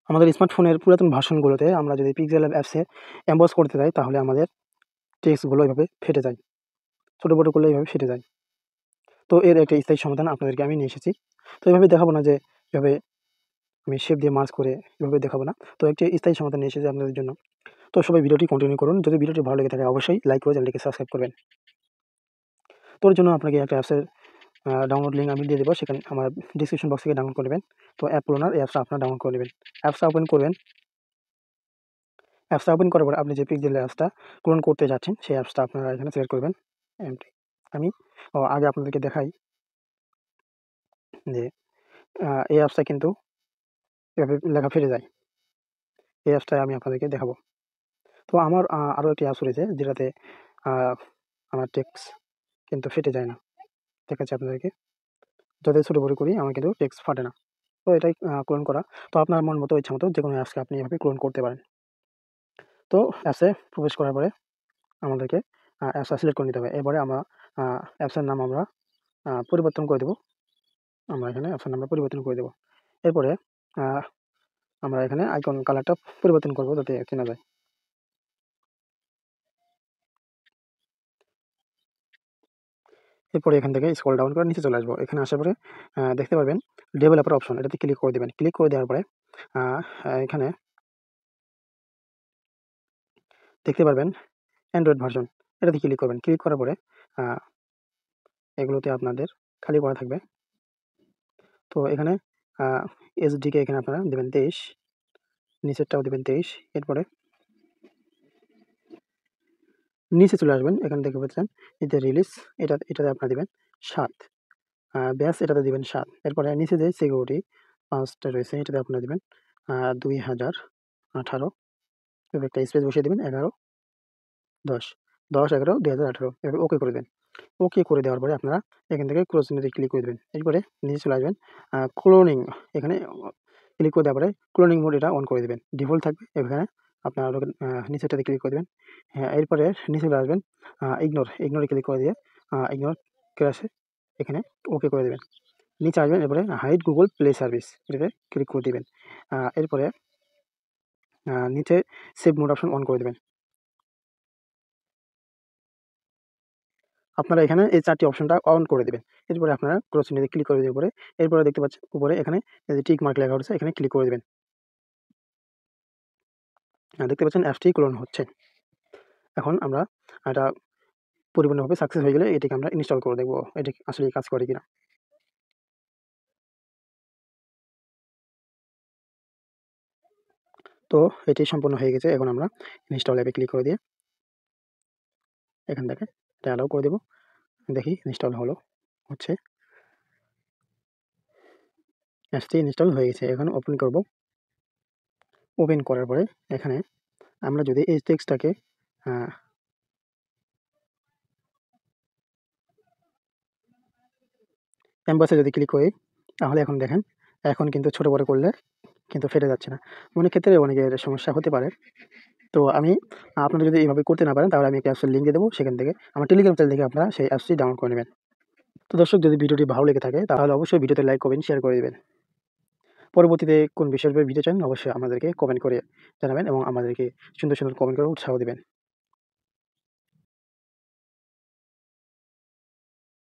আমাদের স্মার্টফোনের পুরাতন ভার্সনগুলোতে আমরা যদি পিক্সেল ল্যাব অ্যাপসে এমবস করতে যাই, তাহলে আমাদের টেক্সটগুলো এভাবে ফেটে যায়। ছোট করলে এভাবে ফেটে যায়। তো এর একটা স্থায়ী সমাধান আপনাদেরকে আমি নিয়ে এসেছি। তো এভাবে দেখাবো না যে এভাবে আমি শেপ দিয়ে মার্জ করে এভাবে দেখাবো না। তো একটি স্থায়ী সমাধান নিয়ে এসেছি আপনাদের জন্য। তো সবাই ভিডিওটি কন্টিনিউ করুন। যদি ভিডিওটি ভালো লেগে থাকে অবশ্যই লাইক করে চ্যানেলটিকে সাবস্ক্রাইব করবেন। তো ওর জন্য আপনাকে একটা অ্যাপসের ডাউনলোড লিঙ্ক আমি দিয়ে দেবো। সেখানে আমার ডিসক্রিপশন বক্স থেকে ডাউনলোড করে নেবেন। তো অ্যাপ ক্লোনার এই অ্যাপসটা আপনারা ডাউনলোড করে নেবেন। অ্যাপসটা ওপেন করবেন। অ্যাপসটা ওপেন করার পরে আপনি যে পিক্সেল অ্যাপসটা ক্লোন করতে যাচ্ছেন, সেই অ্যাপসটা আপনারা এখানে সিলেক্ট করবেন। আমি আগে আপনাদেরকে দেখাই যে এই অ্যাপসটা কিন্তু এভাবে লেখা ফেটে যায়। এই অ্যাপসটাই আমি আপনাদেরকে দেখাবো। তো আমার আরও একটি অ্যাপস রয়েছে যেটাতে আ আমার টেক্সট কিন্তু ফেটে যায় না। দেখাচ্ছি আপনাদেরকে। যতই ছোট বড় করি আমার কিন্তু টেক্সট ফাটে না। তো এটাই ক্লোন করা। তো আপনার মন মতো ইচ্ছা মতো যেকোনো অ্যাপসকে আপনি এভাবে ক্লোন করতে পারেন। তো অ্যাপসে প্রবেশ করার পরে আমাদেরকে অ্যাপসটা সিলেক্ট করে নিতে হবে। এবারে আমরা অ্যাপসের নাম আমরা পরিবর্তন করে দেব। আমরা এখানে অ্যাপসের নামটা পরিবর্তন করে দেব। এরপরে আ আমরা এখানে আইকন কালারটা পরিবর্তন করব যাতে চেনা যায়। এরপরে এখান থেকে স্ক্রল ডাউন করে নিচে চলে আসবো। এখানে আসার পরে দেখতে পারবেন ডেভেলপার অপশন, এটাতে ক্লিক করে দিবেন। ক্লিক করে দেওয়ার পরে আ এখানে দেখতে পারবেন অ্যান্ড্রয়েড ভার্সন, এটাতে ক্লিক করবেন। ক্লিক করার পরে আ এগুলোতে আপনাদের খালি করা থাকবে। তো এখানে আ এসডিকে এখানে আপনারা দিবেন ২৩, নিচেরটাও দিবেন ২৩। এরপরে নিচে চলে আসবেন। এখানে দেখতে পাচ্ছেন এই যে রিলিজ, এটাতে আপনারা দিবেন ৭। ব্যাস এটাতে দিবেন ৭। এরপরে নিচে যে সিকিউরিটি ৫ টা রয়েছে, এটাতে আপনারা দিবেন ২০১৮। এভাবে একটা স্পেস বসিয়ে দিবেন ১১, ১০, ১০/১১, ২০১৮ এভাবে ওকে করে দেন। ওকে করে দেওয়ার পরে আপনারা এখান থেকে ক্লোজ চিহ্নতে ক্লিক করে দেবেন। এরপরে নিচে চলে আসবেন। ক্লোনিং এখানে ক্লিক করে দেওয়ার পরে ক্লোনিং মোড এটা অন করে দিবেন। ডিফল্ট থাকবে এখানে আপনারা নিচেরটাতে ক্লিক করে দিবেন। হ্যাঁ, এরপরে নিচে চলে আসবেন। ইগনোরে ক্লিক করে দিয়ে ইগনোর ক্রাশে এখানে ওকে করে দেবেন। নিচে আসবেন, এরপরে হাইড গুগল প্লে সার্ভিস এটাতে ক্লিক করে দিবেন। এরপরে নিচে সেভ মোড অপশন অন করে দেবেন। আপনারা এখানে এই ৪ টি অপশনটা অন করে দিবেন। এরপরে আপনারা ক্রস চিহ্নতে ক্লিক করে দেওয়ার পরে এরপরে দেখতে পাচ্ছেন উপরে এখানে এই যে টিক মার্ক লেখা রয়েছে, এখানে ক্লিক করে দিবেন। দেখতে পাচ্ছেন অ্যাপসটি ক্লোন হচ্ছে। এখন আমরা এটা পরিপূর্ণভাবে সাকসেস হয়ে গেলে এটিকে আমরা ইনস্টল করে দেখব এটি আসলেই কাজ করে কিনা। তো এটি সম্পূর্ণ হয়ে গেছে। এখন আমরা ইনস্টল অ্যাপে ক্লিক করে দিয়ে এখান থেকে এটা অ্যালাউ করে দেব। দেখি ইনস্টল হচ্ছে। অ্যাপসটি ইনস্টল হয়ে গেছে। এখন ওপেন করব। ওপেন করার পরে এখানে আমরা যদি এই টেক্সটটাকে আ ক্যানভাসে যদি ক্লিক করি, তাহলে এখন দেখেন, এখন কিন্তু ছোট বড় করলে কিন্তু ফেটে যাচ্ছে না। অনেক ক্ষেত্রে অনেকের সমস্যা হতে পারে। তো আমি আপনারা যদি এভাবে করতে না পারেন, তাহলে আমি একটা অ্যাপসের লিঙ্ক দিয়ে দেবো। সেখান থেকে আমার টেলিগ্রাম চ্যানেল থেকে আপনারা সেই অ্যাপসটি ডাউনলোড করে নেবেন। তো দর্শক, যদি ভিডিওটি ভালো লেগে থাকে তাহলে অবশ্যই ভিডিওতে লাইক করবেন, শেয়ার করে দিবেন। পরবর্তীতে কোন বিষয়ের উপরে ভিডিও চান অবশ্যই আমাদেরকে কমেন্ট করে জানাবেন এবং আমাদেরকে সুন্দর কমেন্ট করে উৎসাহ দিবেন।